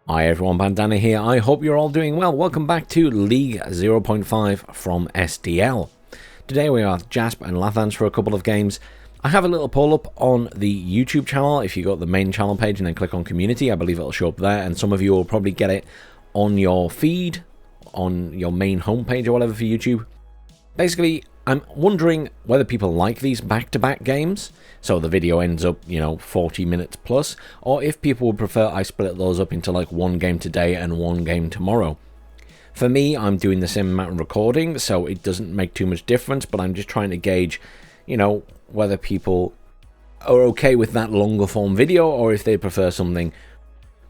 Hi everyone, Bandanner here. I hope you're all doing well. Welcome back to League 0.5 from SDL. Today we are Jasp and Lathans for a couple of games. I have a little poll up on the YouTube channel. If you go to the main channel page and then click on community, I believe it'll show up there, and some of you will probably get it on your feed, on your main homepage or whatever for YouTube. Basically, I'm wondering whether people like these back-to-back games, so the video ends up, 40 minutes plus, or if people would prefer I split those up into like one game today and one game tomorrow. For me, I'm doing the same amount of recording, so it doesn't make too much difference, but I'm just trying to gauge, whether people are okay with that longer form video, or if they prefer something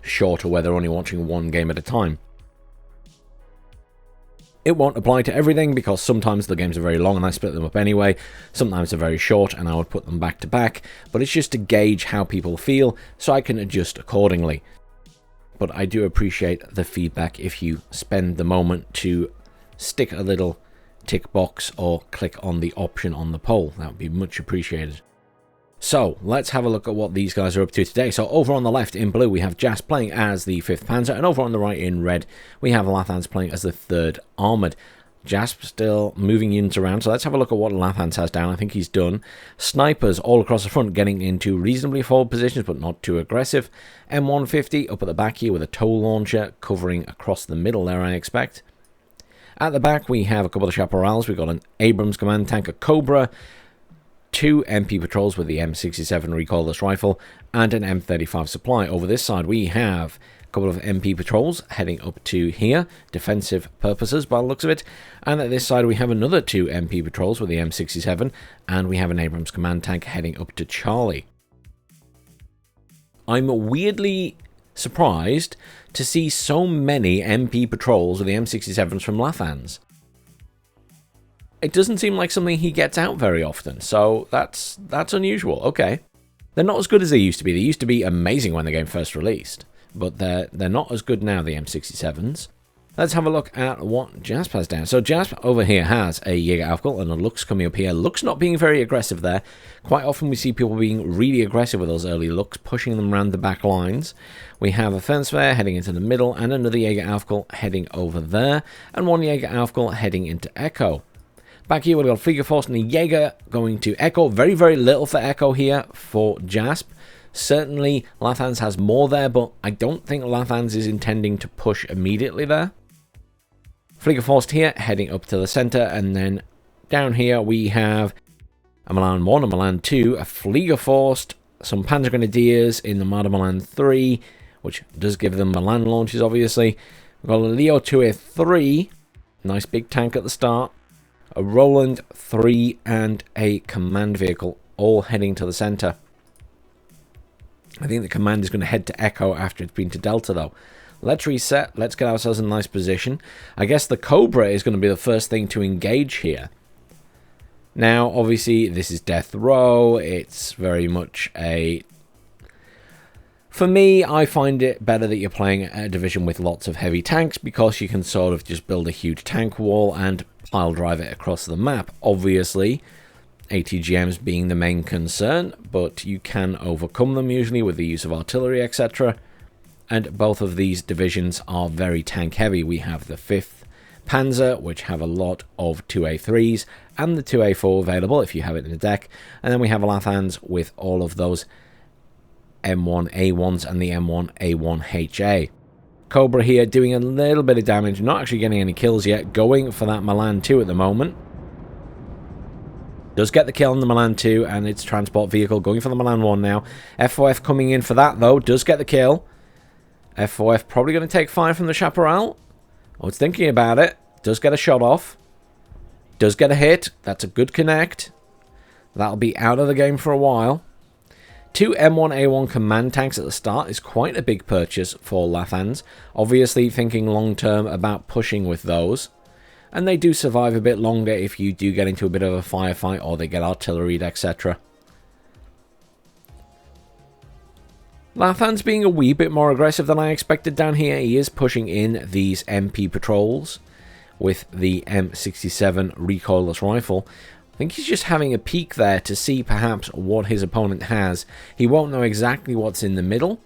shorter where they're only watching one game at a time. It won't apply to everything because sometimes the games are very long and I split them up anyway. Sometimes they're very short and I would put them back to back. But it's just to gauge how people feel so I can adjust accordingly. But I do appreciate the feedback if you spend the moment to stick a little tick box or click on the option on the poll. That would be much appreciated. So, let's have a look at what these guys are up to today. So, over on the left in blue, we have Jasp playing as the 5th Panzer, and over on the right in red, we have Lathans playing as the 3rd Armoured. Jasp still moving units around, so let's have a look at what Lathans has down. I think he's done. Snipers all across the front, getting into reasonably forward positions, but not too aggressive. M150 up at the back here with a tow launcher covering across the middle there, I expect. At the back, we have a couple of chaparrals. We've got an Abrams command tank, a Cobra, 2 MP patrols with the M67 recoilless rifle, and an M35 supply. Over this side, we have a couple of MP patrols heading up to here, defensive purposes by the looks of it. And at this side, we have another 2 MP patrols with the M67, and we have an Abrams command tank heading up to Charlie. I'm weirdly surprised to see so many MP patrols with the M67s from Lathans. It doesn't seem like something he gets out very often, so that's unusual. Okay. They're not as good as they used to be. They used to be amazing when the game first released, but they're not as good now, the M67s. Let's have a look at what Jasp has down. So Jasp over here has a Jägeraufgebot and a Lux coming up here. Lux not being very aggressive there. Quite often we see people being really aggressive with those early Lux, pushing them around the back lines. We have a Fenswehr heading into the middle, and another Jägeraufgebot heading over there, and one Jägeraufgebot heading into Echo. Back here, we've got Fliegerforce and a Jaeger going to Echo. Very, very little for Echo here for Jasp. Certainly, Lathans has more there, but I don't think Lathans is intending to push immediately there. Fliegerforce here, heading up to the center, and then down here we have a Milan 1, a Milan 2, a Fliegerforce, some Panzer Grenadiers in the Marder Milan 3, which does give them Milan launches, obviously. We've got a Leo 2A3, nice big tank at the start. A Roland 3 and a command vehicle, all heading to the center. I think the command is going to head to Echo after it's been to Delta, though. Let's reset. Let's get ourselves in a nice position. I guess the Cobra is going to be the first thing to engage here. Now, obviously, this is Death Row. It's very much a... For me, I find it better that you're playing a division with lots of heavy tanks because you can sort of just build a huge tank wall and pile drive it across the map. Obviously, ATGMs being the main concern, but you can overcome them usually with the use of artillery, etc. And both of these divisions are very tank heavy. We have the 5th Panzer, which have a lot of 2A3s, and the 2A4 available if you have it in the deck. And then we have Lathans with all of those M1A1s and the M1A1HA. Cobra here doing a little bit of damage, not actually getting any kills yet, going for that Milan 2 at the moment. Does get the kill on the Milan 2 and its transport vehicle, going for the Milan 1 now. F4F coming in for that though, does get the kill. F4F probably going to take fire from the Chaparral. Oh, it's thinking about it. Does get a shot off. Does get a hit. That's a good connect. That'll be out of the game for a while. 2 M1A1 command tanks at the start is quite a big purchase for Lathans. Obviously thinking long term about pushing with those. And they do survive a bit longer if you do get into a bit of a firefight or they get artilleried, etc. Lathans being a wee bit more aggressive than I expected down here. He is pushing in these MP patrols with the M67 recoilless rifle. I think he's just having a peek there to see perhaps what his opponent has. He won't know exactly what's in the middle,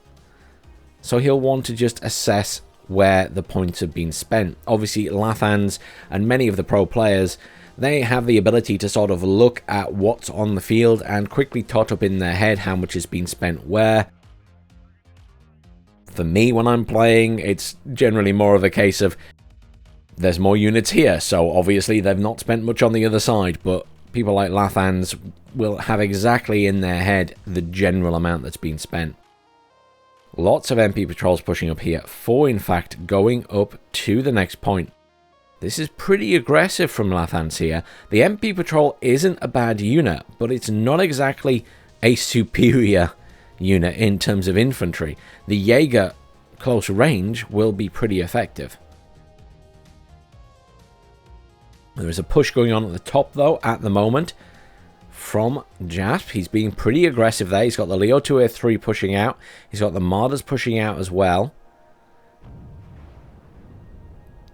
So he'll want to just assess where the points have been spent. Obviously, Lathans and many of the pro players, they have the ability to sort of look at what's on the field and quickly tot up in their head how much has been spent where. For me, when I'm playing, it's generally more of a case of there's more units here, so obviously they've not spent much on the other side, but people like Lathans will have exactly in their head the general amount that's been spent. Lots of MP patrols pushing up here, 4 in fact going up to the next point. This is pretty aggressive from Lathans here. The MP patrol isn't a bad unit, but it's not exactly a superior unit in terms of infantry. The Jaeger close range will be pretty effective. There is a push going on at the top though at the moment from Jasp. He's being pretty aggressive there. He's got the Leo 2A3 pushing out. He's got the Martyrs pushing out as well.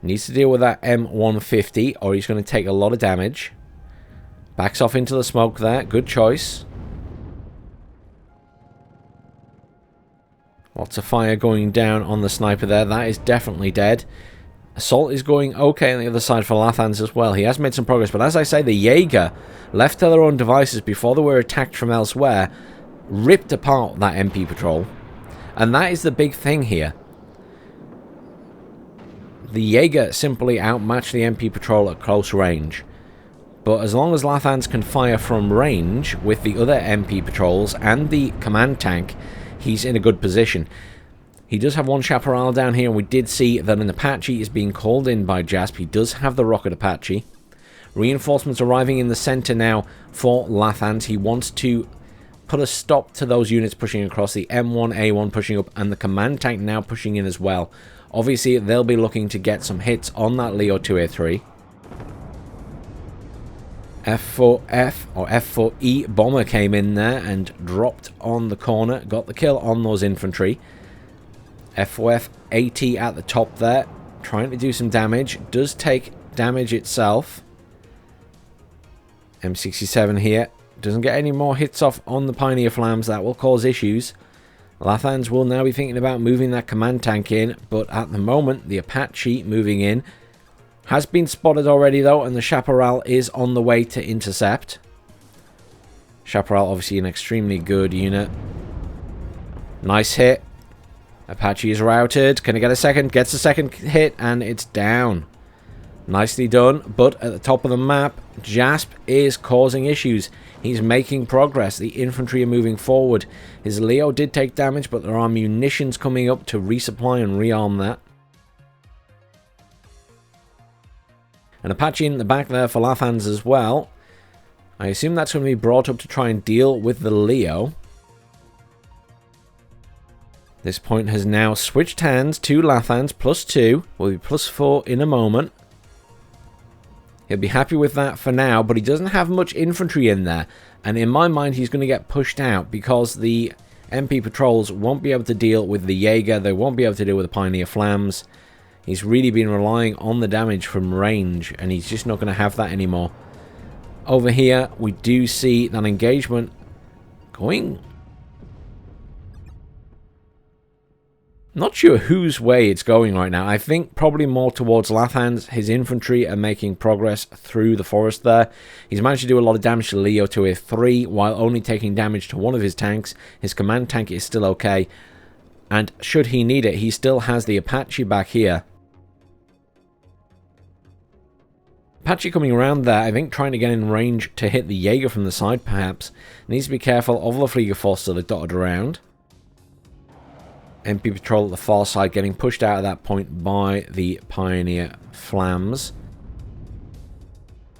Needs to deal with that M150 or he's going to take a lot of damage. Backs off into the smoke there. Good choice. Lots of fire going down on the sniper there. That is definitely dead. Assault is going okay on the other side for Lathans as well. He has made some progress, but as I say, the Jaeger, left to their own devices before they were attacked from elsewhere, ripped apart that MP patrol. And that is the big thing here. The Jaeger simply outmatched the MP patrol at close range. But as long as Lathans can fire from range with the other MP patrols and the command tank, he's in a good position. He does have one Chaparral down here, and we did see that an Apache is being called in by Jasp. He does have the rocket Apache. Reinforcements arriving in the center now for Lathans. He wants to put a stop to those units pushing across, the M1A1 pushing up, and the command tank now pushing in as well. Obviously, they'll be looking to get some hits on that Leo 2A3. F4F or F4E bomber came in there and dropped on the corner, got the kill on those infantry. F4F AT at the top there, trying to do some damage, does take damage itself. M67 here, doesn't get any more hits off on the Pioneer Flams, that will cause issues. Lathans will now be thinking about moving that command tank in, but at the moment, the Apache moving in has been spotted already though, and the Chaparral is on the way to intercept. Chaparral obviously an extremely good unit. Nice hit. Apache is routed. Can he get a second? Gets a second hit, and it's down. Nicely done, but at the top of the map, Jasp is causing issues. He's making progress. The infantry are moving forward. His Leo did take damage, but there are munitions coming up to resupply and rearm that. An Apache in the back there for Lathans as well. I assume that's going to be brought up to try and deal with the Leo. This point has now switched hands to Lathans, +2. Will be +4 in a moment. He'll be happy with that for now, but he doesn't have much infantry in there. And in my mind, he's going to get pushed out because the MP patrols won't be able to deal with the Jaeger. They won't be able to deal with the Pioneer Flams. He's really been relying on the damage from range, and he's just not going to have that anymore. Over here, we do see that engagement going... Not sure whose way it's going right now. I think probably more towards Lathans. His infantry are making progress through the forest there. He's managed to do a lot of damage to Leo 2A3 while only taking damage to one of his tanks. His command tank is still okay. And should he need it, he still has the Apache back here. Apache coming around there, I think trying to get in range to hit the Jaeger from the side perhaps. Needs to be careful of the Flieger force that are dotted around. MP patrol at the far side getting pushed out at that point by the Pioneer Flams.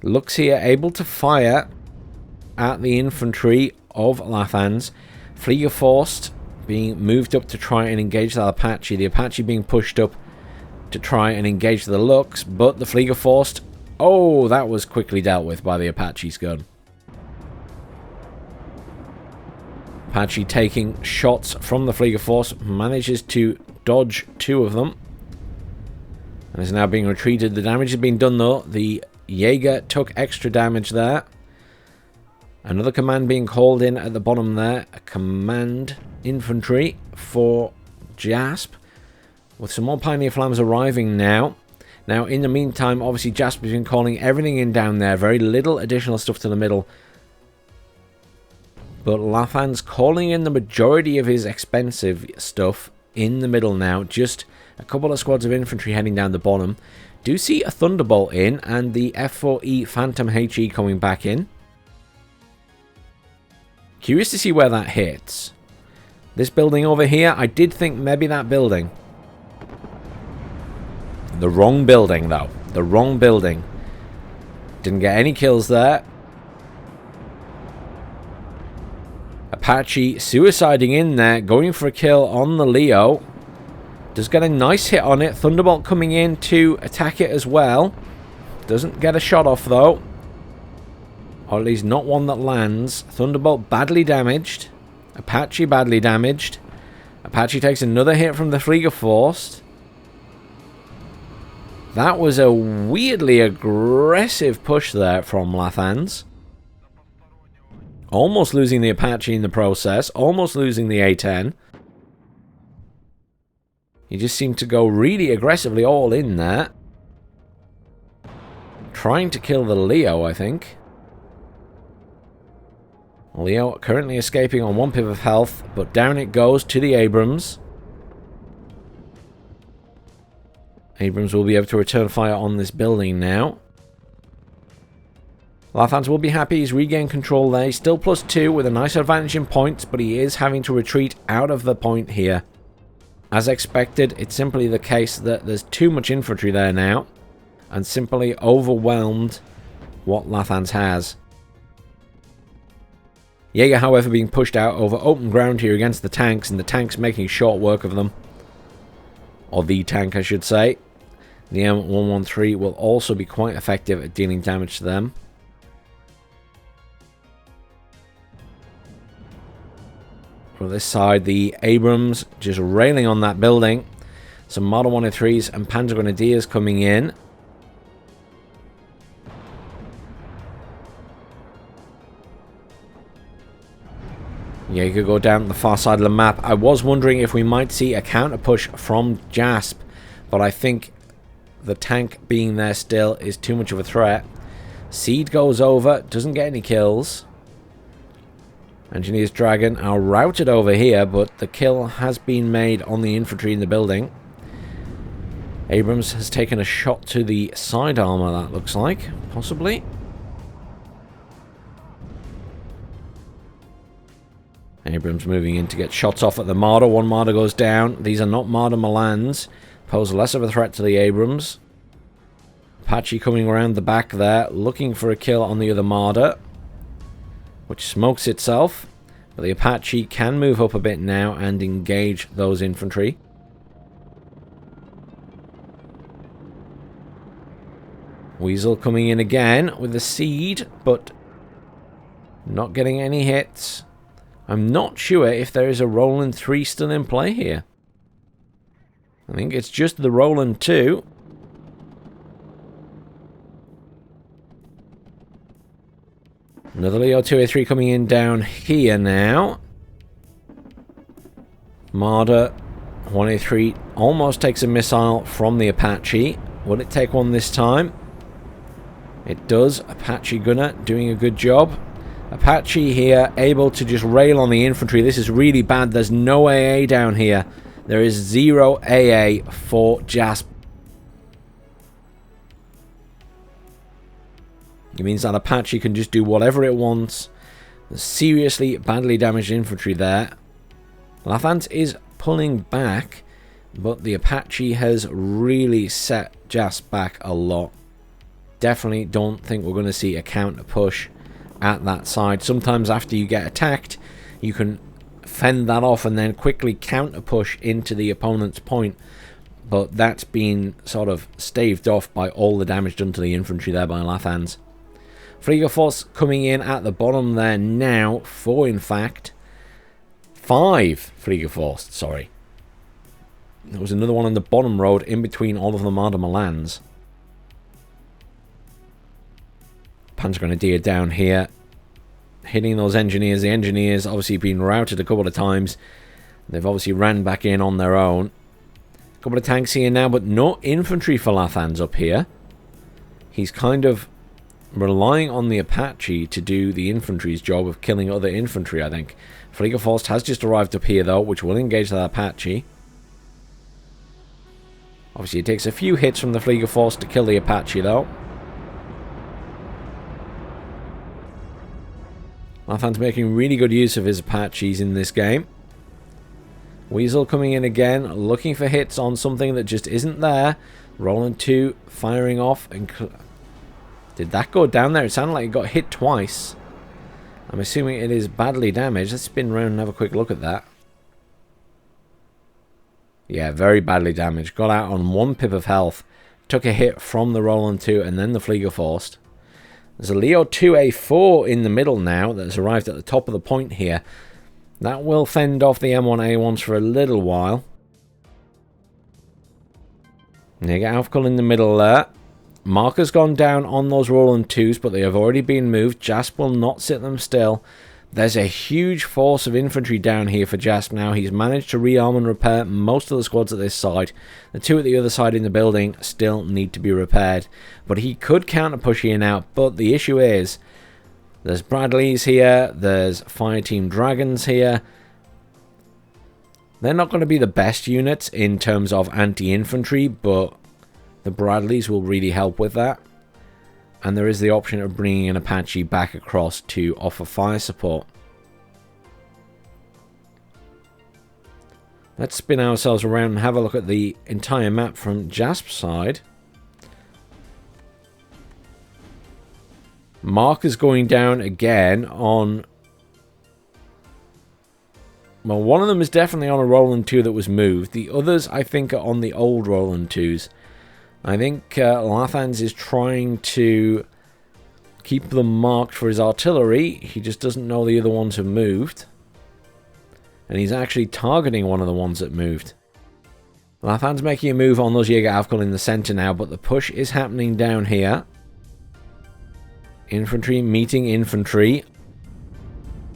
Looks here able to fire at the infantry of Lathans. Flieger force being moved up to try and engage that Apache. The Apache being pushed up to try and engage the Lux, but the Flieger force... Oh, that was quickly dealt with by the Apache's gun. Apache taking shots from the Flieger force, manages to dodge 2 of them. And is now being retreated. The damage has been done though. The Jaeger took extra damage there. Another command being called in at the bottom there. A command infantry for Jasp, with some more Pioneer Flams arriving now. Now, in the meantime, obviously, Jasp has been calling everything in down there. Very little additional stuff to the middle. But Lathans calling in the majority of his expensive stuff in the middle now. Just a couple of squads of infantry heading down the bottom. Do see a Thunderbolt in, and the F4E Phantom HE coming back in. Curious to see where that hits. This building over here, I did think maybe that building. The wrong building, though. The wrong building. Didn't get any kills there. Apache suiciding in there, going for a kill on the Leo. Does get a nice hit on it. Thunderbolt coming in to attack it as well. Doesn't get a shot off, though. Or at least not one that lands. Thunderbolt badly damaged. Apache badly damaged. Apache takes another hit from the Fliegerforce. That was a weirdly aggressive push there from Lathans. Almost losing the Apache in the process. Almost losing the A-10. He just seemed to go really aggressively all in there. Trying to kill the Leo, I think. Leo currently escaping on 1 pip of health, but down it goes to the Abrams. Abrams will be able to return fire on this building now. Lathans will be happy. He's regained control there. He's still +2 with a nice advantage in points, but he is having to retreat out of the point here. As expected, it's simply the case that there's too much infantry there now, and simply overwhelmed what Lathans has. Jaeger, however, being pushed out over open ground here against the tanks, and the tanks making short work of them. Or the tank, I should say. The M113 will also be quite effective at dealing damage to them. From this side, the Abrams just railing on that building. Some Model 103s and Panzer Grenadiers coming in. Jaeger go down the far side of the map. I was wondering if we might see a counter push from Jasp, but I think the tank being there still is too much of a threat. Seed goes over, doesn't get any kills. Engineers Dragon are routed over here, but the kill has been made on the infantry in the building. Abrams has taken a shot to the side armor, that looks like, possibly. Abrams moving in to get shots off at the Marder. One Marder goes down. These are not Marder Milans. Pose less of a threat to the Abrams. Apache coming around the back there, looking for a kill on the other Marder, which smokes itself. But the Apache can move up a bit now and engage those infantry. Weasel coming in again with the Seed, but not getting any hits. I'm not sure if there is a Roland 3 still in play here. I think it's just the Roland 2. Another Leo 2A3 coming in down here now. Marder 1A3 almost takes a missile from the Apache. Will it take one this time? It does. Apache gunner doing a good job. Apache here able to just rail on the infantry. This is really bad. There's no AA down here. There is 0 AA for Jasp. It means that Apache can just do whatever it wants. There's seriously badly damaged infantry there. Lathans is pulling back, but the Apache has really set Jasp back a lot. Definitely don't think we're going to see a counter push at that side. Sometimes after you get attacked, you can fend that off and then quickly counter push into the opponent's point. But that's been sort of staved off by all the damage done to the infantry there by Lathans. Fliegerforce coming in at the bottom there now. 4, in fact. 5 Fliegerforce, sorry. There was another one on the bottom road in between all of the Marder Milans. Panzer Grenadier down here, hitting those engineers. The engineers obviously been routed a couple of times. They've obviously ran back in on their own. A couple of tanks here now, but no infantry for Lathans up here. He's kind of relying on the Apache to do the infantry's job of killing other infantry, I think. Fliegerforce has just arrived up here, though, which will engage that Apache. Obviously, it takes a few hits from the Fliegerforce to kill the Apache, though. Lathans making really good use of his Apaches in this game. Weasel coming in again, looking for hits on something that just isn't there. Roland 2 firing off. And did that go down there? It sounded like it got hit twice. I'm assuming it is badly damaged. Let's spin around and have a quick look at that. Yeah, very badly damaged. Got out on 1 pip of health. Took a hit from the Roland 2 and then the Fliegerforce. There's a Leo 2A4 in the middle now that has arrived at the top of the point here. That will fend off the M1A1s for a little while. Nega Aufkel in the middle there. Marker's gone down on those Roland 2s, but they have already been moved. Jasp will not sit them still. There's a huge force of infantry down here for Jasp now. He's managed to rearm and repair most of the squads at this side. The 2 at the other side in the building still need to be repaired. But he could counter-push here now. But the issue is, there's Bradleys here. There's Fireteam Dragons here. They're not going to be the best units in terms of anti-infantry, but the Bradleys will really help with that. And there is the option of bringing an Apache back across to offer fire support. Let's spin ourselves around and have a look at the entire map from Jasp's side. Marker's going down again on... Well, one of them is definitely on a Roland 2 that was moved. The others, I think, are on the old Roland 2s. I think Lathans is trying to keep them marked for his artillery. He just doesn't know the other ones have moved. And he's actually targeting one of the ones that moved. Lathans making a move on those Jäger Aufkel in the center now, but the push is happening down here. Infantry meeting infantry.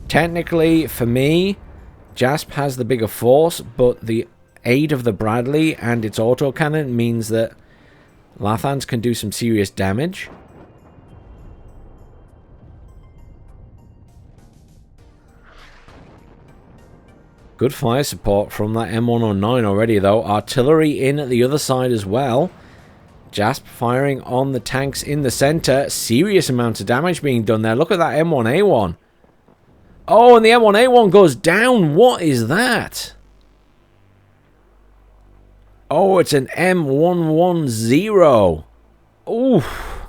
Technically, for me, Jasp has the bigger force, but the aid of the Bradley and its autocannon means that Lathans can do some serious damage. Good fire support from that M109 already, though. Artillery in at the other side as well. Jasp firing on the tanks in the center. Serious amounts of damage being done there. Look at that M1A1. Oh, and the M1A1 goes down. What is that? Oh, it's an M110. Oof.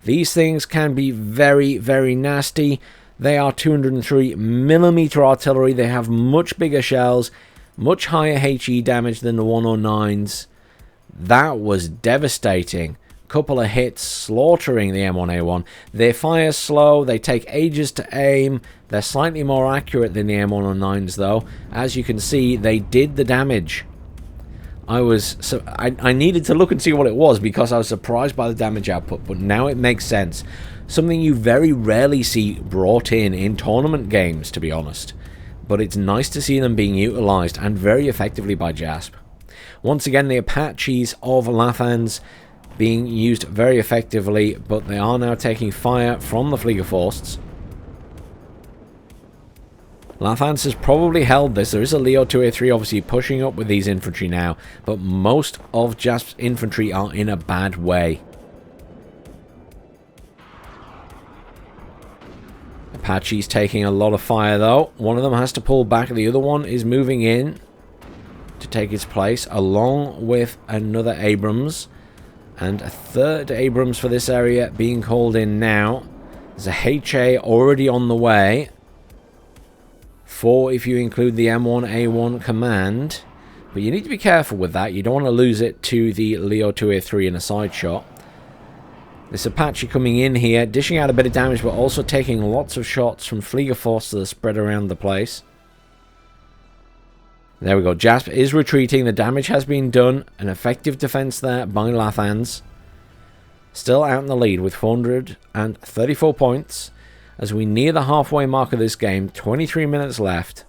These things can be very, very nasty. They are 203mm artillery. They have much bigger shells, much higher HE damage than the 109s. That was devastating. Couple of hits slaughtering the M1A1. They fire slow. They take ages to aim. They're slightly more accurate than the M109s, though. As you can see, they did the damage. I needed to look and see what it was because I was surprised by the damage output, but now it makes sense. Something you very rarely see brought in tournament games, to be honest. But it's nice to see them being utilized, and very effectively by Jasp. Once again, the Apaches of Lathans being used very effectively, but they are now taking fire from the Fliegerforce. Lathans has probably held this. There is a Leo 2A3 obviously pushing up with these infantry now, but most of Jasp's infantry are in a bad way. Apache's taking a lot of fire though. One of them has to pull back. The other one is moving in to take its place, along with another Abrams. And a third Abrams for this area being called in now. There's a HA already on the way. 4 if you include the M1A1 command. But you need to be careful with that. You don't want to lose it to the Leo 2A3 in a side shot. This Apache coming in here, dishing out a bit of damage, but also taking lots of shots from Fliegerforce that are spread around the place. There we go. Jasp is retreating. The damage has been done. An effective defense there by Lathans. Still out in the lead with 434 points. As we near the halfway mark of this game, 23 minutes left.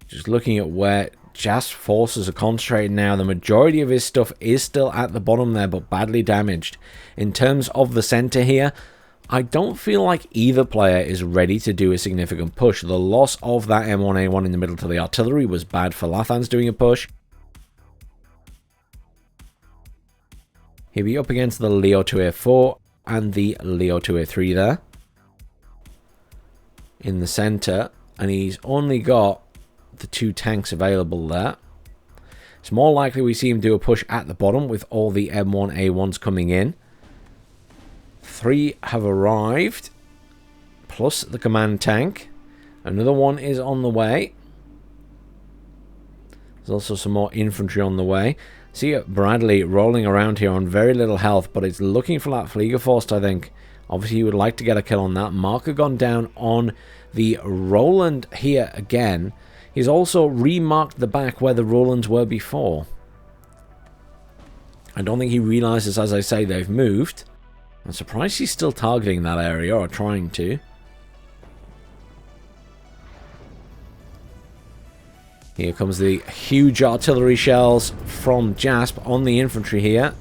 Just looking at where Jasp forces are concentrated now, the majority of his stuff is still at the bottom there, but badly damaged. In terms of the center here, I don't feel like either player is ready to do a significant push. The loss of that M1A1 in the middle to the artillery was bad for Lathans doing a push. He'll be up against the Leo 2A4 and the Leo 2A3 there in the center, and he's only got the 2 tanks available there. It's more likely we see him do a push at the bottom with all the M1A1s coming in. 3 have arrived, plus the command tank. Another one is on the way. There's also some more infantry on the way. See Bradley rolling around here on very little health, but it's looking for that Fliegerforst, I think. Obviously, he would like to get a kill on that. Marker gone down on the Roland here again. He's also remarked the back where the Rolands were before. I don't think he realizes, as I say, they've moved. I'm surprised he's still targeting that area, or trying to. Here comes the huge artillery shells from Jasp on the infantry here.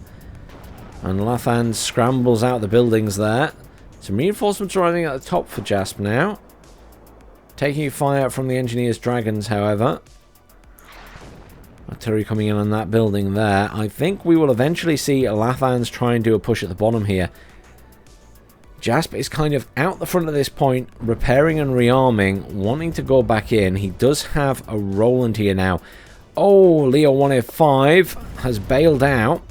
And Lathans scrambles out the buildings there. Some reinforcements arriving at the top for Jasp now. Taking fire from the engineers' dragons, however. Artillery coming in on that building there. I think we will eventually see Lathans try and do a push at the bottom here. Jasp is kind of out the front at this point, repairing and rearming, wanting to go back in. He does have a Roland here now. Oh, Leo 1A5 has bailed out.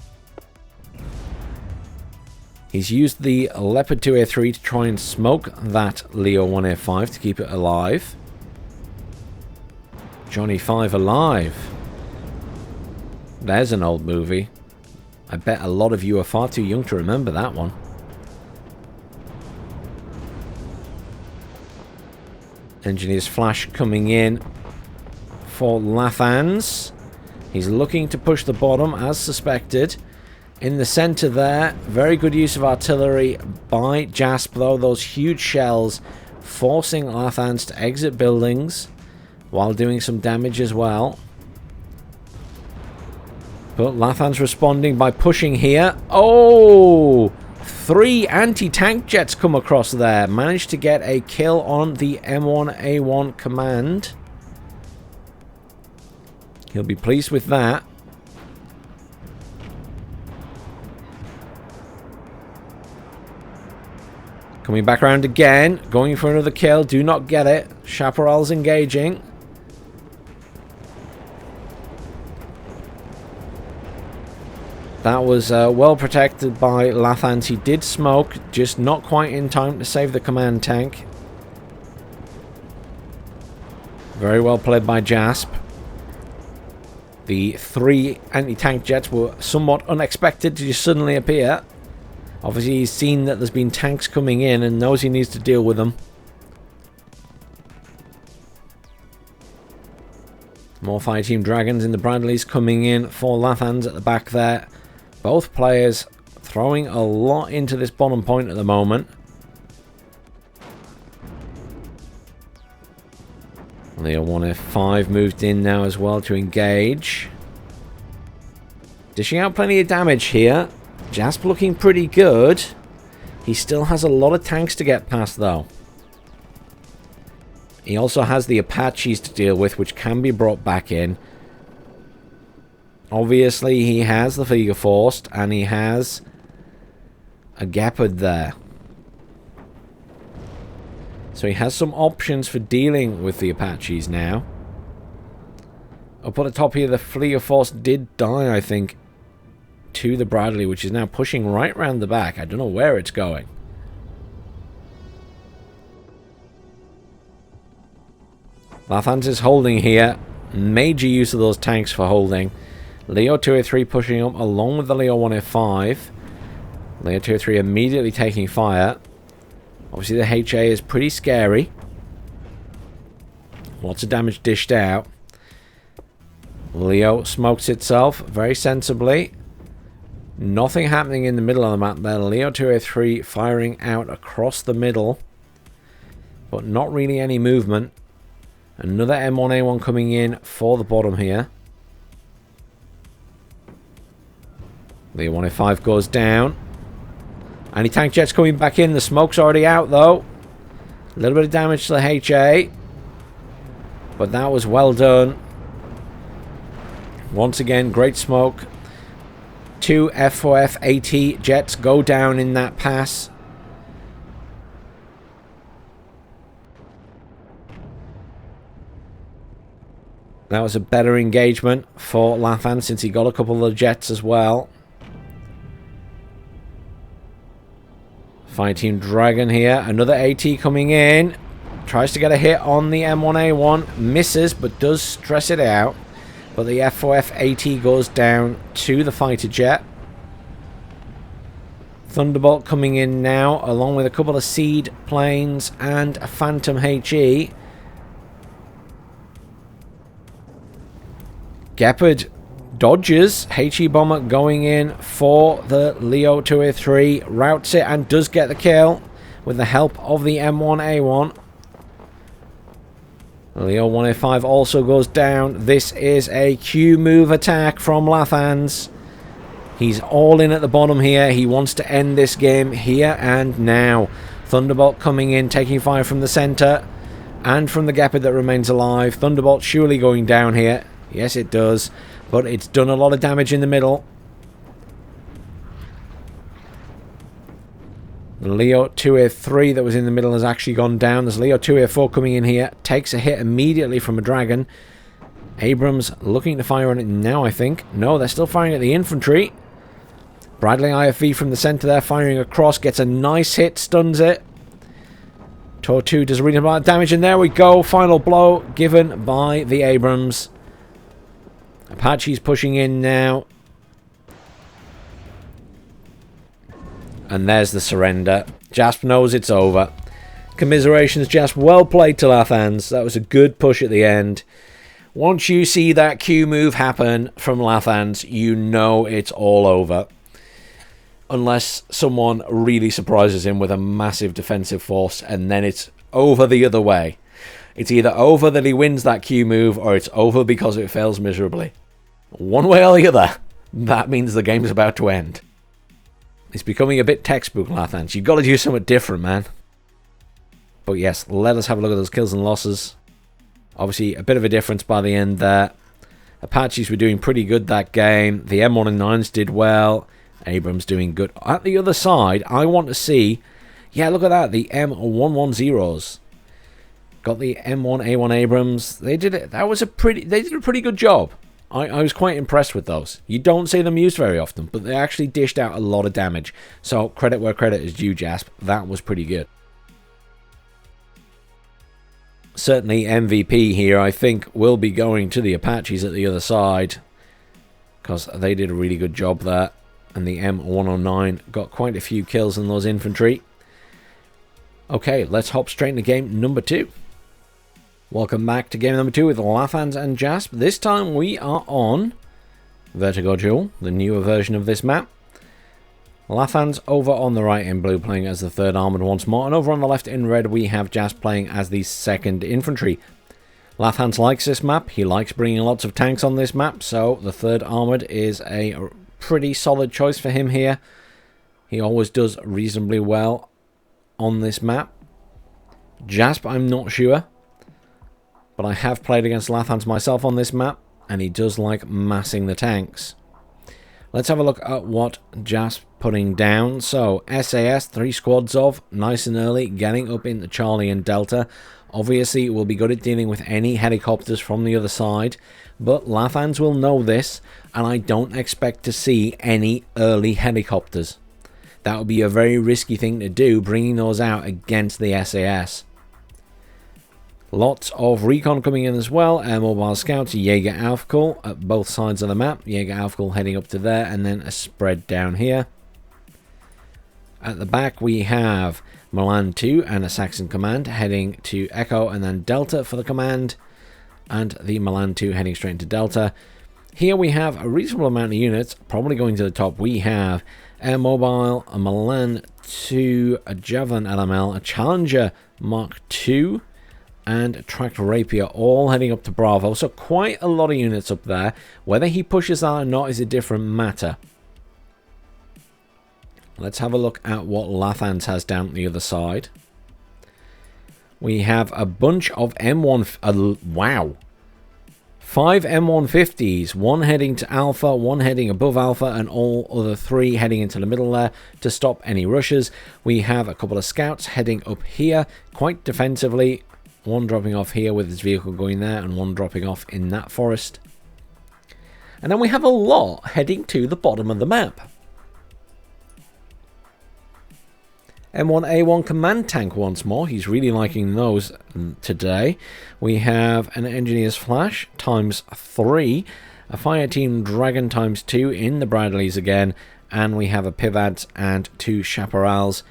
He's used the Leopard 2A3 to try and smoke that Leo 1A5 to keep it alive. Johnny 5 alive. There's an old movie. I bet a lot of you are far too young to remember that one. Engineer's flash coming in for Lathans. He's looking to push the bottom as suspected. In the center there, very good use of artillery by Jasp, though. Those huge shells forcing Lathans to exit buildings while doing some damage as well. But Lathans responding by pushing here. Oh! 3 anti-tank jets come across there. Managed to get a kill on the M1A1 command. He'll be pleased with that. Coming back around again. Going for another kill. Do not get it. Chaparral's engaging. That was well protected by Lathans. He did smoke, just not quite in time to save the command tank. Very well played by Jasp. The 3 anti-tank jets were somewhat unexpected to just suddenly appear. Obviously, he's seen that there's been tanks coming in and knows he needs to deal with them. More Fireteam Dragons in the Bradleys coming in for Lathans at the back there. Both players throwing a lot into this bottom point at the moment. Leo 1F5 moved in now as well to engage. Dishing out plenty of damage here. Jasp looking pretty good. He still has a lot of tanks to get past though. He also has the Apaches to deal with, which can be brought back in. Obviously, he has the Fliegerforst, and he has a Gepard there. So he has some options for dealing with the Apaches now. Up at the top here, the Fliegerforst did die, I think, to the Bradley, which is now pushing right round the back. I don't know where it's going. Lathans is holding here. Major use of those tanks for holding. Leo 2A3 pushing up along with the Leo 1A5. Leo 2A3 immediately taking fire. Obviously the HA is pretty scary. Lots of damage dished out. Leo smokes itself very sensibly. Nothing happening in the middle of the map there. Leo 2A3 firing out across the middle. But not really any movement. Another M1A1 coming in for the bottom here. The 105 goes down. Anti-tank jets coming back in. The smoke's already out, though. A little bit of damage to the HA. But that was well done. Once again, great smoke. 2 F4F AT jets go down in that pass. That was a better engagement for Lathans since he got a couple of the jets as well. Fighting Dragon here. Another AT coming in. Tries to get a hit on the M1A1. Misses, but does stress it out. But the F4F AT goes down to the fighter jet. Thunderbolt coming in now, along with a couple of Seed planes and a Phantom HE. Gepard dodges. HE bomber going in for the Leo 2A3. Routes it and does get the kill with the help of the M1A1. Leo 1A5 also goes down. This is a Q move attack from Lathans. He's all in at the bottom here. He wants to end this game here and now. Thunderbolt coming in, taking fire from the center and from the Gepard that remains alive. Thunderbolt surely going down here. Yes, it does. But it's done a lot of damage in the middle. The Leo 2A3 that was in the middle has actually gone down. There's Leo 2A4 coming in here. Takes a hit immediately from a Dragon. Abrams looking to fire on it now, I think. No, they're still firing at the infantry. Bradley IFV from the center there, firing across. Gets a nice hit, stuns it. Tortu does a reasonable amount of damage, and there we go. Final blow given by the Abrams. Apache's pushing in now. And there's the surrender. Jasp knows it's over. Commiserations, Jasp. Well played to Lathans. That was a good push at the end. Once you see that Q move happen from Lathans, you know it's all over. Unless someone really surprises him with a massive defensive force, and then it's over the other way. It's either over that he wins that Q move, or it's over because it fails miserably. One way or the other, that means the game's about to end. It's becoming a bit textbook, Lathans. You've got to do something different, man. But yes, let us have a look at those kills and losses. Obviously, a bit of a difference by the end there. Apaches were doing pretty good that game. The M109s did well. Abrams doing good. At the other side, I want to see... Yeah, look at that. The M110s. Got the M1A1 Abrams. They did it. That was a pretty... They did a pretty good job. I was quite impressed with those. You don't see them used very often, but they actually dished out a lot of damage. So, credit where credit is due, Jasp. That was pretty good. Certainly MVP here, I think, will be going to the Apaches at the other side, because they did a really good job there. And the M109 got quite a few kills in those infantry. Okay, let's hop straight into game number 2. Welcome back to game number 2 with Lathans and Jasp. This time we are on Vertigo Duel, the newer version of this map. Lathans over on the right in blue playing as the 3rd Armoured once more, and over on the left in red we have Jasp playing as the 2nd Infantry. Lathans likes this map, he likes bringing lots of tanks on this map, so the 3rd Armoured is a pretty solid choice for him here. He always does reasonably well on this map. Jasp, I'm not sure, but I have played against Lathans myself on this map, and he does like massing the tanks. Let's have a look at what Jasp putting down. So, SAS, 3 squads of, nice and early, getting up into Charlie and Delta. Obviously, will be good at dealing with any helicopters from the other side, but Lathans will know this, and I don't expect to see any early helicopters. That would be a very risky thing to do, bringing those out against the SAS. Lots of recon coming in as well. Air mobile scouts, Jaeger Aufkul at both sides of the map. Jaeger Aufkul heading up to there, and then a spread down here. At the back we have Milan 2 and a Saxon command heading to Echo and then Delta for the command. And the Milan 2 heading straight into Delta. Here we have a reasonable amount of units, probably going to the top. We have Air Mobile, a Milan 2, a Javelin LML, a Challenger Mark 2, and Tracked Rapier all heading up to Bravo. So quite a lot of units up there. Whether he pushes that or not is a different matter. Let's have a look at what Lathans has down the other side. We have a bunch of M1... wow. 5 M150s. One heading to Alpha, one heading above Alpha, and all other 3 heading into the middle there to stop any rushes. We have a couple of scouts heading up here quite defensively. One dropping off here with his vehicle going there, and one dropping off in that forest. And then we have a lot heading to the bottom of the map. M1A1 command tank once more. He's really liking those today. We have an engineer's flash times 3, a fire team dragon times 2 in the Bradleys again, and we have a Pivads and 2 chaparrals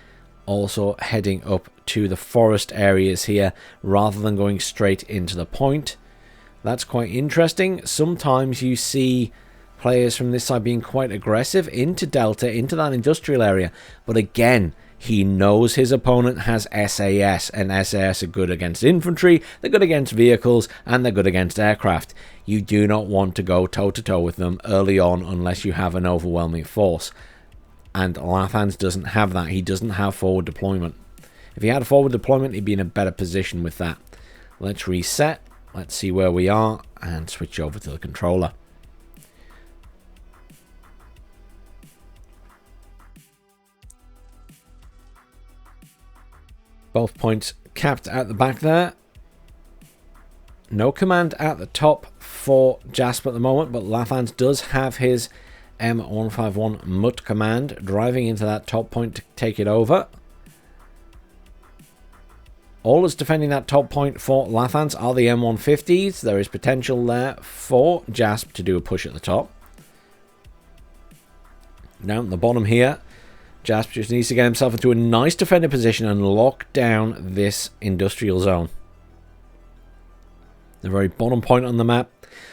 also heading up to the forest areas here rather than going straight into the point. That's quite interesting. Sometimes you see players from this side being quite aggressive into Delta, into that industrial area, but again, he knows his opponent has SAS, and SAS are good against infantry, they're good against vehicles, and they're good against aircraft. You do not want to go toe-to-toe with them early on unless you have an overwhelming force. And Lathans doesn't have that. He doesn't have forward deployment. If he had forward deployment, he'd be in a better position with that. Let's reset. Let's see where we are, and switch over to the controller. Both points capped at the back there. No command at the top for Jasp at the moment, but Lathans does have his M151 MUT command driving into that top point to take it over. All that's defending that top point for Lathans are the M150s. There is potential there for Jasp to do a push at the top. Down at the bottom here, Jasp just needs to get himself into a nice defender position and lock down this industrial zone. The very bottom point on the map.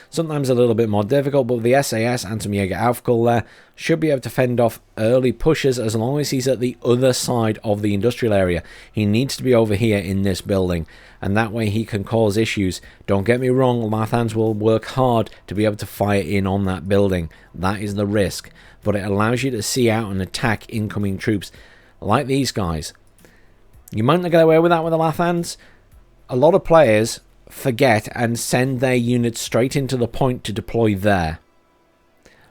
Sometimes a little bit more difficult, but with the SAS and some Jaeger Aufkull there, should be able to fend off early pushes as long as he's at the other side of the industrial area. He needs to be over here in this building, and that way he can cause issues. Don't get me wrong, Lathans will work hard to be able to fire in on that building. That is the risk, but it allows you to see out and attack incoming troops like these guys. You might not get away with that with the Lathans. A lot of players forget and send their units straight into the point to deploy there.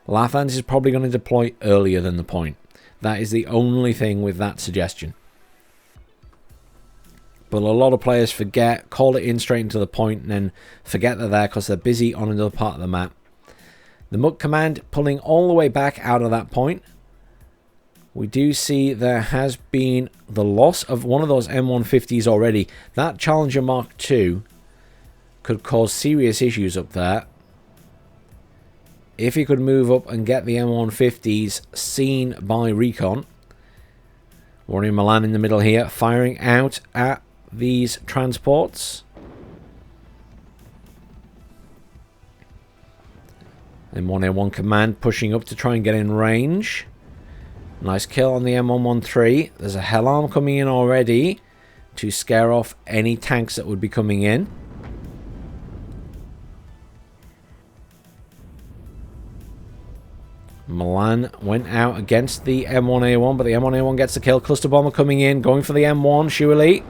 Lathans is probably going to deploy earlier than the point. That is the only thing with that suggestion. But a lot of players forget, call it in straight into the point, and then forget they're there because they're busy on another part of the map. The MUT command pulling all the way back out of that point. We do see there has been the loss of one of those M150s already. That Challenger Mark II could cause serious issues up there. If he could move up and get the M150s seen by recon. Warrior Milan in the middle here, firing out at these transports. M1A1 command pushing up to try and get in range. Nice kill on the M113. There's a hell arm coming in already to scare off any tanks that would be coming in. Milan went out against the M1A1, but the M1A1 gets the kill. Cluster bomber coming in, going for the M1, surely.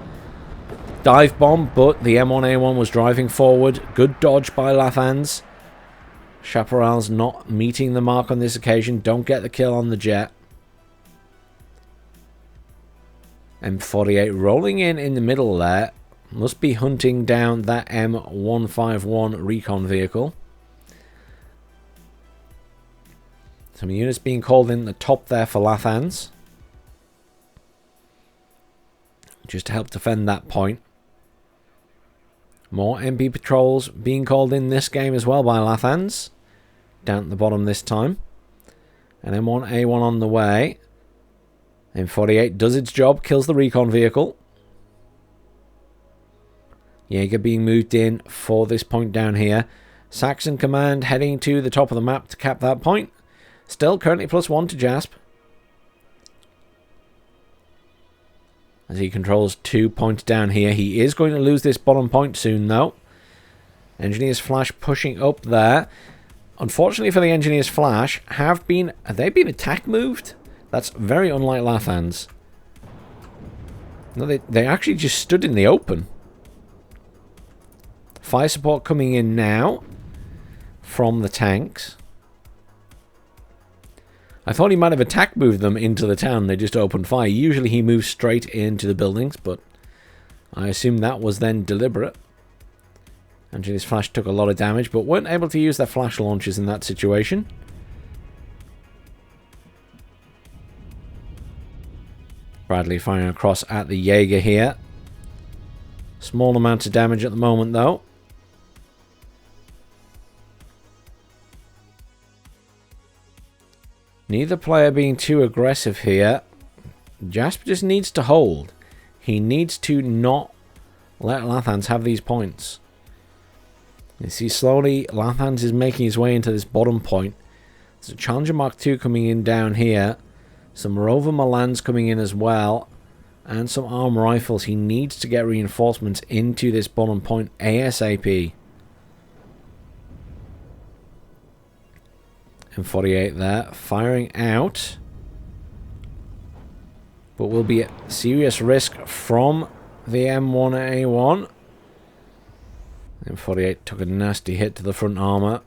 Dive bomb, but the M1A1 was driving forward. Good dodge by Lathans. Chaparral's not meeting the mark on this occasion. Don't get the kill on the jet. M48 rolling in the middle there. Must be hunting down that M151 recon vehicle. Some units being called in the top there for Lathans, just to help defend that point. More MP patrols being called in this game as well by Lathans. Down at the bottom this time. And M1A1 on the way. M48 does its job, kills the recon vehicle. Jaeger being moved in for this point down here. Saxon command heading to the top of the map to cap that point. Still currently +1 to Jasp. as he controls 2 points down here. He is going to lose this bottom point soon, though. Engineer's Flash pushing up there. Unfortunately for the Engineer's Flash, have they been attack moved? That's very unlike Lathans. No, they actually just stood in the open. Fire support coming in now from the tanks. I thought he might have attack moved them into the town. They just opened fire. Usually he moves straight into the buildings, but I assume that was then deliberate. Engineer's Flash took a lot of damage, but weren't able to use their flash launchers in that situation. Bradley firing across at the Jaeger here. Small amount of damage at the moment, though. Neither player being too aggressive here. Jasp just needs to hold. He needs to not let Lathans have these points. You see, slowly, Lathans is making his way into this bottom point. There's a Challenger Mark II coming in down here. Some Rover Milans coming in as well. And some arm rifles. He needs to get reinforcements into this bottom point ASAP. M48 there, firing out. But will be at serious risk from the M1A1. M48 took a nasty hit to the front armor.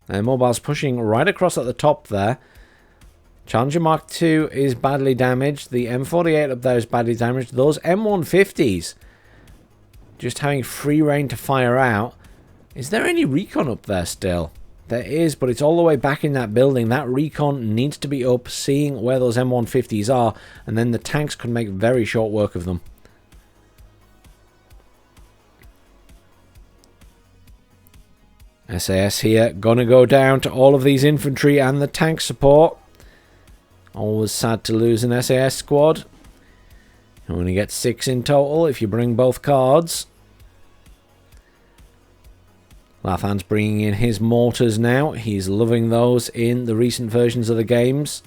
And Mobile's pushing right across at the top there. Challenger Mark II is badly damaged. The M48 up there is badly damaged. Those M150s just having free reign to fire out. Is there any recon up there still? There is, but it's all the way back in that building. That recon needs to be up, seeing where those M150s are, and then the tanks could make very short work of them. SAS here, gonna go down to all of these infantry and the tank support. Always sad to lose an SAS squad. You only get 6 in total if you bring both cards. Lathan's bringing in his mortars now. He's loving those in the recent versions of the games.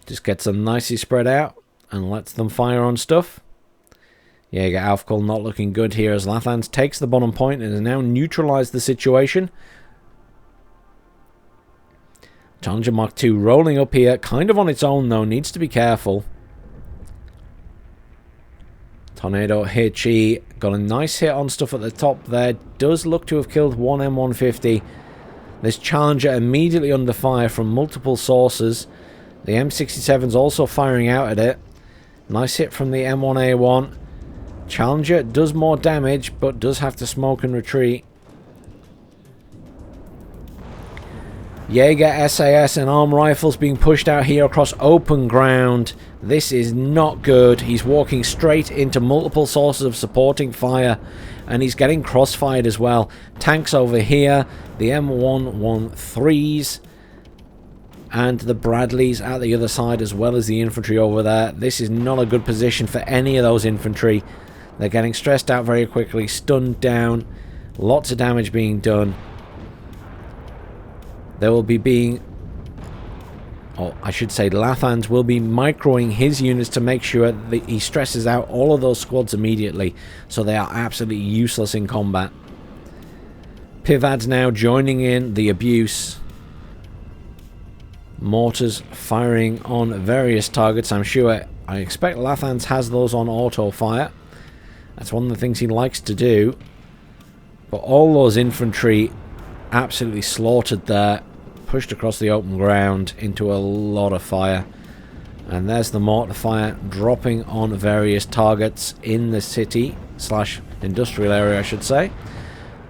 Just gets them nicely spread out and lets them fire on stuff. Jaeger Aufkol not looking good here as Lathans takes the bottom point and has now neutralized the situation. Challenger Mark II rolling up here, kind of on its own though, needs to be careful. Tornado Hitchy got a nice hit on stuff at the top there. Does look to have killed one M150. This Challenger immediately under fire from multiple sources. The M67's also firing out at it. Nice hit from the M1A1. Challenger does more damage, but does have to smoke and retreat. Jaeger, SAS and arm rifles being pushed out here across open ground. This is not good. He's walking straight into multiple sources of supporting fire, and he's getting crossfired as well. Tanks over here, the M113s and the Bradleys at the other side, as well as the infantry over there. This is not a good position for any of those infantry. They're getting stressed out very quickly, stunned down, lots of damage being done. There will be I should say Lathans will be microing his units to make sure that he stresses out all of those squads immediately, so they are absolutely useless in combat. Pivad's now joining in the abuse. Mortars firing on various targets. I expect Lathans has those on auto fire. That's one of the things he likes to do. But all those infantry absolutely slaughtered there, pushed across the open ground into a lot of fire. And there's the mortar fire dropping on various targets in the city slash industrial area, I should say.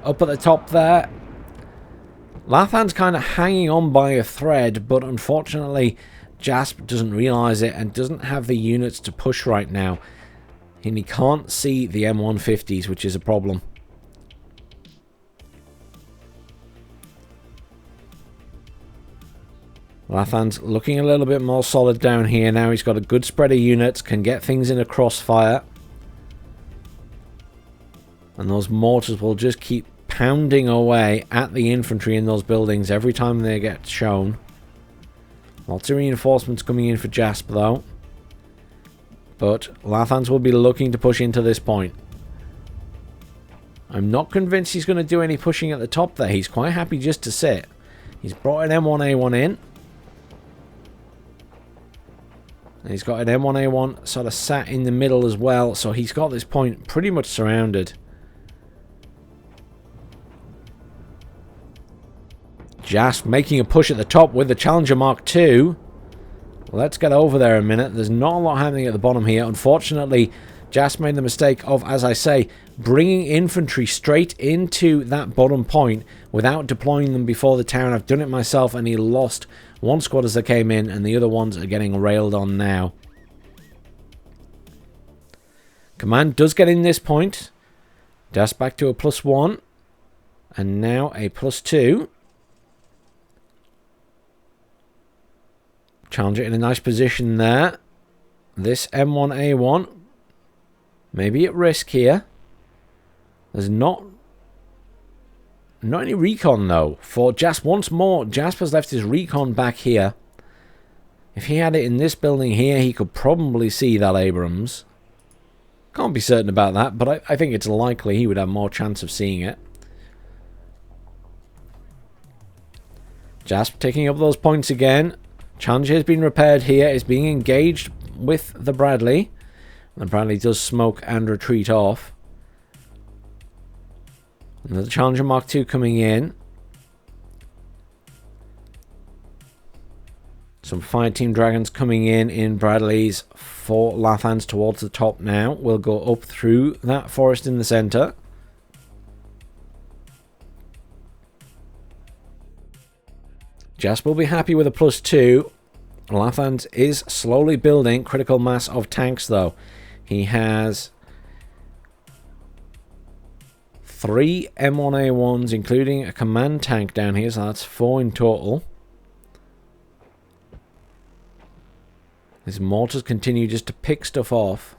Up at the top there, Lathan's kind of hanging on by a thread, but unfortunately Jasp doesn't realize it and doesn't have the units to push right now. And he can't see the M150s, which is a problem. Lathan's looking a little bit more solid down here now. He's got a good spread of units, can get things in a crossfire. And those mortars will just keep pounding away at the infantry in those buildings every time they get shown. Lots of reinforcements coming in for Jasp though. But Lathans will be looking to push into this point. I'm not convinced he's going to do any pushing at the top there. He's quite happy just to sit. He's brought an M1A1 in. And he's got an M1A1 sort of sat in the middle as well. So he's got this point pretty much surrounded. Jasp making a push at the top with the Challenger Mark II. Let's get over there a minute. There's not a lot happening at the bottom here. Unfortunately, Jasp made the mistake of, as I say, bringing infantry straight into that bottom point without deploying them before the town. I've done it myself, and he lost one squad as they came in, and the other ones are getting railed on now. Command does get in this point. Jasp back to a +1, and now a +2. Challenger in a nice position there. This M1A1 maybe at risk here. There's not any recon though for Jasp. Once more, Jasp has left his recon back here. If he had it in this building here, he could probably see that Abrams. Can't be certain about that, but I think it's likely he would have more chance of seeing it. Jasp taking up those points again. Challenger has been repaired here. Is being engaged with the Bradley. The Bradley does smoke and retreat off. Another Challenger Mark II coming in. Some Fire Team Dragons coming in Bradleys for Lathans towards the top now. We'll go up through that forest in the centre. Jasp will be happy with a +2. Lathans is slowly building critical mass of tanks though. He has 3 M1A1s, including a command tank down here, so that's 4 in total. His mortars continue just to pick stuff off.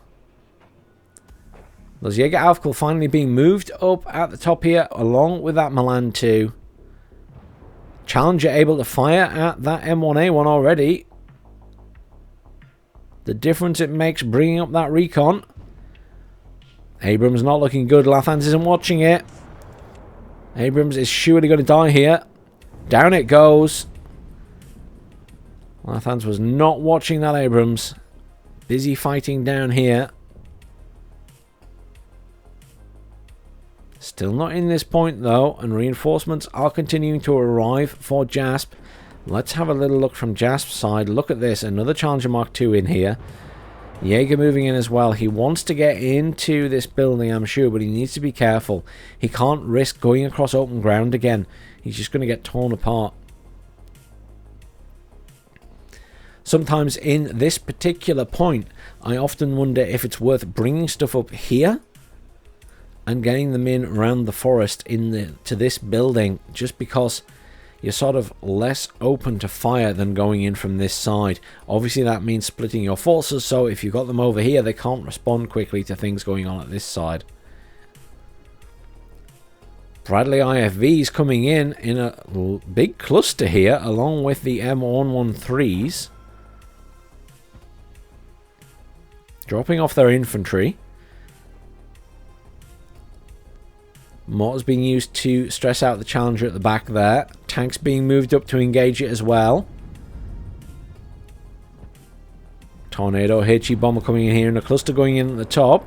Those Jaeger Aufkel finally being moved up at the top here, along with that Milan 2. Challenger able to fire at that M1A1 already. The difference it makes bringing up that recon. Abrams not looking good. Lathans isn't watching it. Abrams is surely going to die here. Down it goes. Lathans was not watching that Abrams. Busy fighting down here. Still not in this point though, and reinforcements are continuing to arrive for Jasp. Let's have a little look from Jasp's side. Look at this, another Challenger Mark II in here. Jaeger moving in as well. He wants to get into this building, I'm sure, but he needs to be careful. He can't risk going across open ground again. He's just going to get torn apart. Sometimes in this particular point, I often wonder if it's worth bringing stuff up here and getting them in around the forest to this building, just because you're sort of less open to fire than going in from this side. Obviously that means splitting your forces, so if you've got them over here, they can't respond quickly to things going on at this side. Bradley IFVs coming in a big cluster here, along with the M113s. Dropping off their infantry. Mortars being used to stress out the Challenger at the back there. Tanks being moved up to engage it as well. Tornado, HE bomber coming in here, and a cluster going in at the top.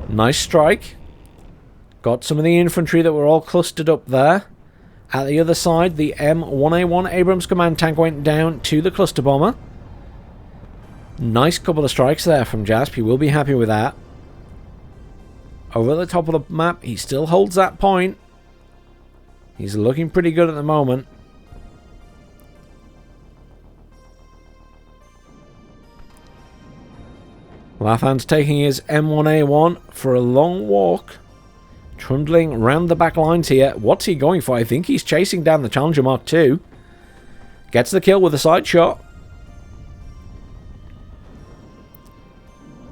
Nice strike. Got some of the infantry that were all clustered up there. At the other side, the M1A1 Abrams command tank went down to the cluster bomber. Nice couple of strikes there from Jasp. He will be happy with that. Over at the top of the map, he still holds that point. He's looking pretty good at the moment. Lathans taking his M1A1 for a long walk. Trundling around the back lines here. What's he going for? I think he's chasing down the Challenger Mark II. Gets the kill with a side shot.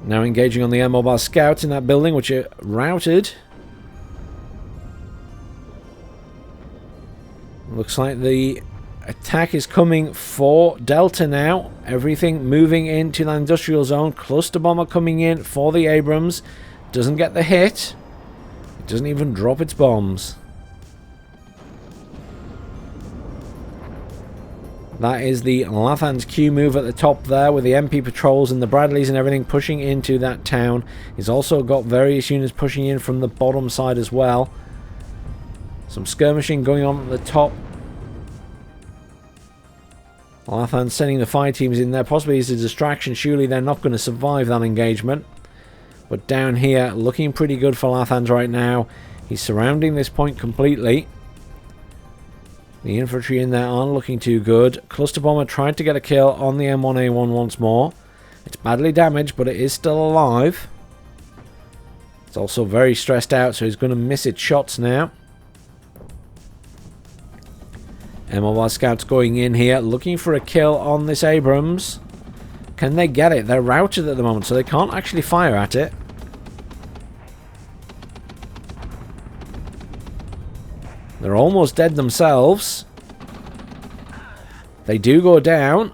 Now engaging on the air mobile scouts in that building, which are routed. Looks like the attack is coming for Delta now. Everything moving into the industrial zone. Cluster bomber coming in for the Abrams. Doesn't get the hit. It doesn't even drop its bombs. That is the Lathans Q move at the top there with the MP patrols and the Bradleys and everything pushing into that town. He's also got various units pushing in from the bottom side as well. Some skirmishing going on at the top. Lathans sending the fire teams in there, possibly as a distraction. Surely they're not going to survive that engagement. But down here, looking pretty good for Lathans right now. He's surrounding this point completely. The infantry in there aren't looking too good. Cluster bomber tried to get a kill on the M1A1 once more. It's badly damaged, but it is still alive. It's also very stressed out, so he's going to miss its shots now. MLR scouts going in here, looking for a kill on this Abrams. Can they get it? They're routed at the moment, so they can't actually fire at it. They're almost dead themselves. They do go down.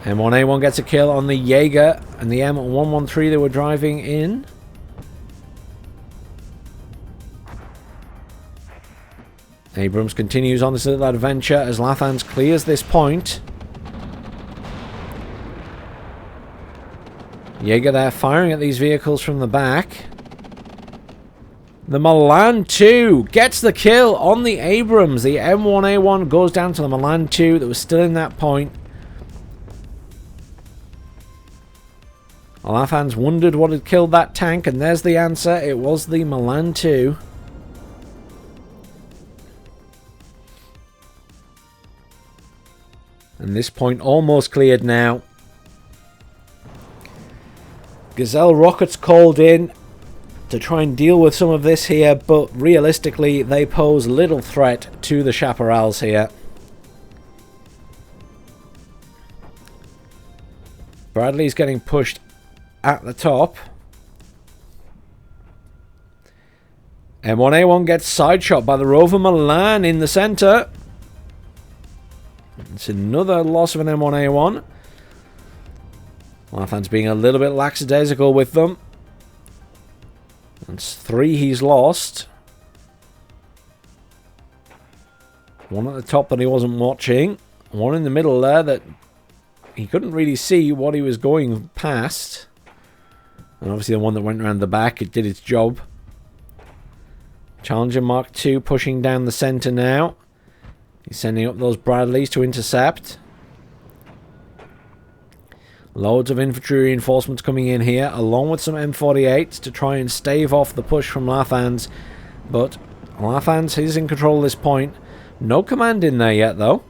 M1A1 gets a kill on the Jaeger and the M113 they were driving in. Abrams continues on this little adventure as Lathans clears this point. Jaeger there firing at these vehicles from the back. The Milan 2 gets the kill on the Abrams. The M1A1 goes down to the Milan 2 that was still in that point. Lathans wondered what had killed that tank, and there's the answer. It was the Milan 2. And this point almost cleared now. Gazelle rockets called in to try and deal with some of this here, but realistically they pose little threat to the Chaparrals here. Bradley's getting pushed at the top. M1A1 gets side shot by the Rover Milan in the center. It's another loss of an M1A1. Lathans being a little bit lackadaisical with them. That's 3 he's lost. One at the top that he wasn't watching. One in the middle there that he couldn't really see what he was going past. And obviously the one that went around the back, it did its job. Challenger Mark II pushing down the center now. He's sending up those Bradleys to intercept. Loads of infantry reinforcements coming in here, along with some M48s to try and stave off the push from Lathans. But Lathans is in control at this point. No command in there yet, though.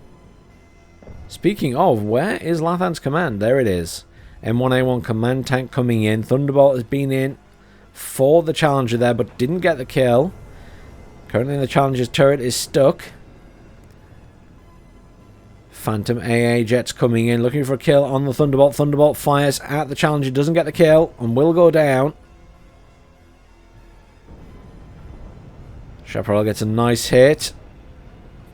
Speaking of, where is Lathans' command? There it is. M1A1 command tank coming in. Thunderbolt has been in for the Challenger there, but didn't get the kill. Currently the Challenger's turret is stuck. Phantom AA jets coming in, looking for a kill on the Thunderbolt. Thunderbolt fires at the Challenger, doesn't get the kill, and will go down. Chaparral gets a nice hit.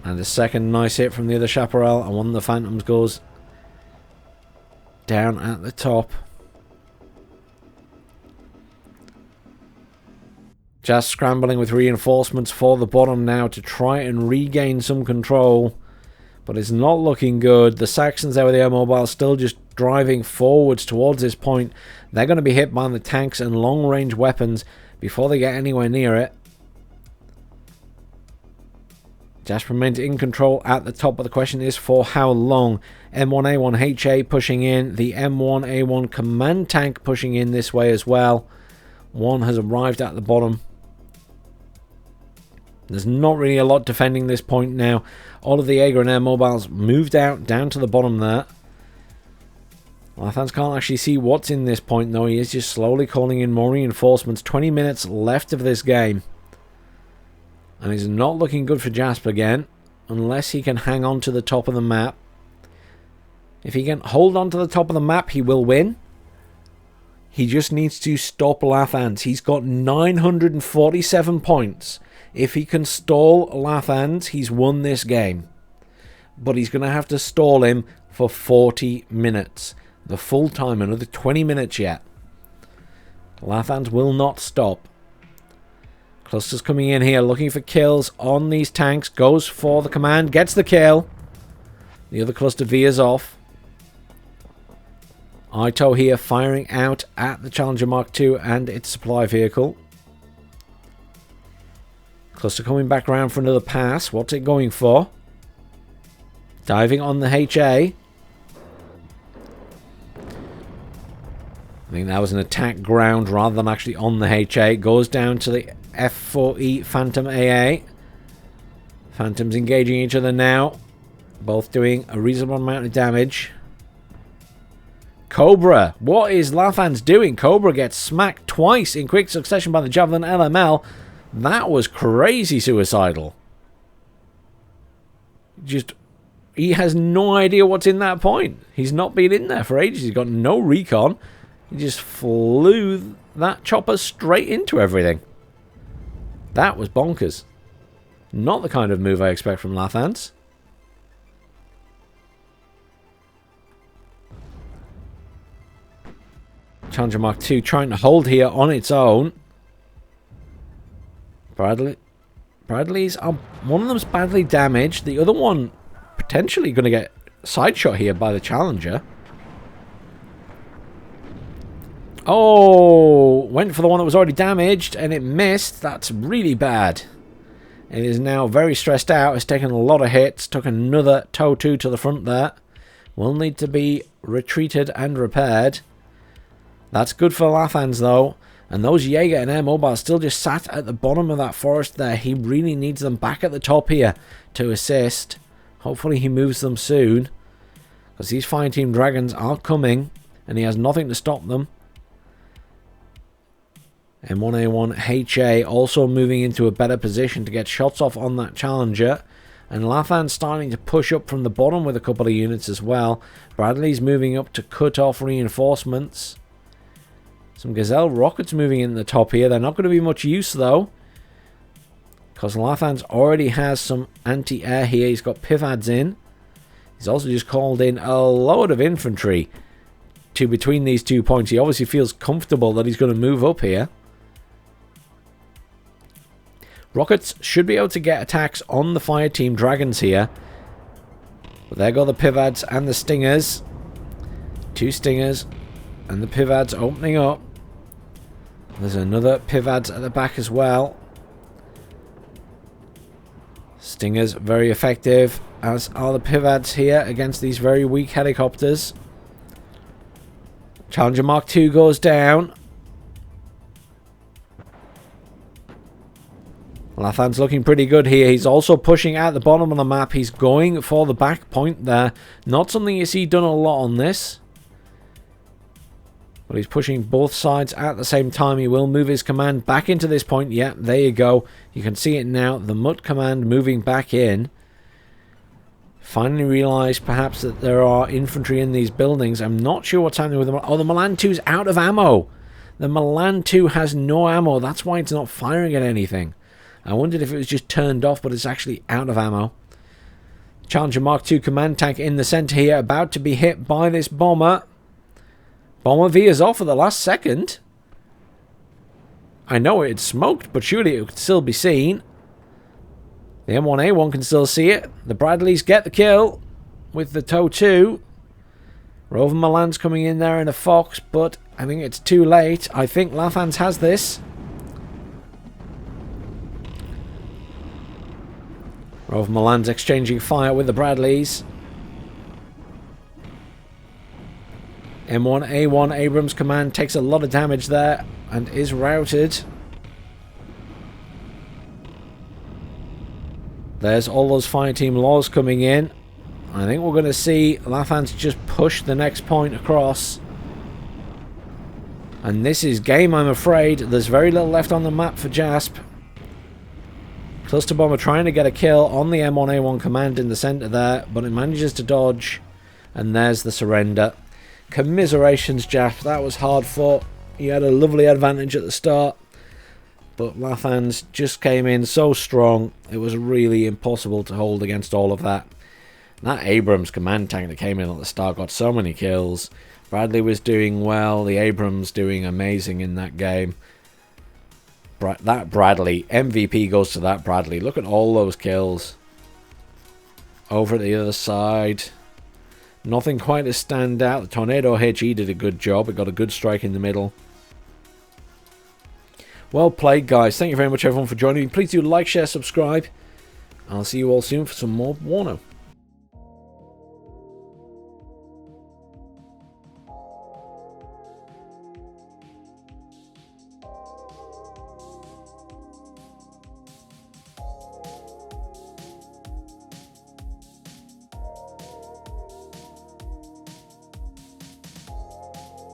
And a second nice hit from the other Chaparral, and one of the Phantoms goes down at the top. Just scrambling with reinforcements for the bottom now to try and regain some control. But it's not looking good. The Saxons there with the air mobile still just driving forwards towards this point. They're going to be hit by the tanks and long-range weapons before they get anywhere near it. Jasp remains in control at the top, but the question is for how long? M1A1 HA pushing in. The M1A1 command tank pushing in this way as well. One has arrived at the bottom. There's not really a lot defending this point now. All of the Jaeger and air mobiles moved out down to the bottom there. Lathans can't actually see what's in this point though. He is just slowly calling in more reinforcements. 20 minutes left of this game. And it's not looking good for Jasp again. Unless he can hang on to the top of the map. If he can hold on to the top of the map, he will win. He just needs to stop Lathans. He's got 947 points. If he can stall Lathans, he's won this game. But he's going to have to stall him for 40 minutes. The full time, another 20 minutes yet. Lathans will not stop. Cluster's coming in here, looking for kills on these tanks. Goes for the command, gets the kill. The other cluster veers off. Ito here firing out at the Challenger Mark II and its supply vehicle. Cluster coming back around for another pass. What's it going for? Diving on the HA. I think that was an attack ground rather than actually on the HA. Goes down to the F4E Phantom AA. Phantoms engaging each other now. Both doing a reasonable amount of damage. Cobra. What is Lathans doing? Cobra gets smacked twice in quick succession by the Javelin LML. That was crazy suicidal. He has no idea what's in that point. He's not been in there for ages. He's got no recon. He just flew that chopper straight into everything. That was bonkers. Not the kind of move I expect from Lathans. Challenger Mark II trying to hold here on its own. Bradley's one of them's badly damaged. The other one potentially going to get side shot here by the Challenger. Oh, went for the one that was already damaged and it missed. That's really bad. It is now very stressed out. It's taken a lot of hits. Took another toe 2 to the front there. Will need to be retreated and repaired. That's good for Lathans though. And those Jaeger and Air Mobile still just sat at the bottom of that forest there. He really needs them back at the top here to assist. Hopefully he moves them soon. Because these Fireteam Dragons are coming. And he has nothing to stop them. M1A1 HA also moving into a better position to get shots off on that Challenger. And Lathans starting to push up from the bottom with a couple of units as well. Bradley's moving up to cut off reinforcements. Some Gazelle rockets moving in the top here. They're not going to be much use though. Because Lathans already has some anti-air here. He's got Pivads in. He's also just called in a load of infantry to between these 2 points. He obviously feels comfortable that he's going to move up here. Rockets should be able to get attacks on the Fireteam Dragons here. But there go the Pivads and the Stingers. 2 Stingers and the Pivads opening up. There's another Pivads at the back as well. Stingers very effective, as are the Pivads here against these very weak helicopters. Challenger Mark II goes down. Lathans looking pretty good here. He's also pushing at the bottom of the map. He's going for the back point there. Not something you see done a lot on this. But he's pushing both sides at the same time. He will move his command back into this point. Yeah, there you go. You can see it now. The Mutt command moving back in. Finally realised perhaps that there are infantry in these buildings. I'm not sure what's happening with them. Oh, the Milan 2's out of ammo. The Milan 2 has no ammo. That's why it's not firing at anything. I wondered if it was just turned off, but it's actually out of ammo. Challenger Mark II command tank in the centre here, about to be hit by this bomber. Bomber veers off at the last second. I know it had smoked, but surely it could still be seen. The M1A1 can still see it. The Bradleys get the kill with the TOW 2. Rover Milan's coming in there in a Fox, but I think it's too late. I think Lathans has this. Rover Milan's exchanging fire with the Bradleys. M1A1 Abrams command takes a lot of damage there and is routed. There's all those Fireteam Laws coming in. I think we're going to see Lathans just push the next point across. And this is game, I'm afraid. There's very little left on the map for Jasp. Cluster Bomber trying to get a kill on the M1A1 command in the centre there, but it manages to dodge. And there's the surrender. Commiserations, Jasp. That was hard fought. You had a lovely advantage at the start. But Lathans just came in so strong. It was really impossible to hold against all of that. That Abrams command tank that came in at the start got so many kills. Bradley was doing well. The Abrams doing amazing in that game. That Bradley. MVP goes to that Bradley. Look at all those kills. Over at the other side. Nothing quite to stand out. The Tornado HE did a good job. It got a good strike in the middle. Well played, guys. Thank you very much, everyone, for joining me. Please do like, share, subscribe. I'll see you all soon for some more Warno.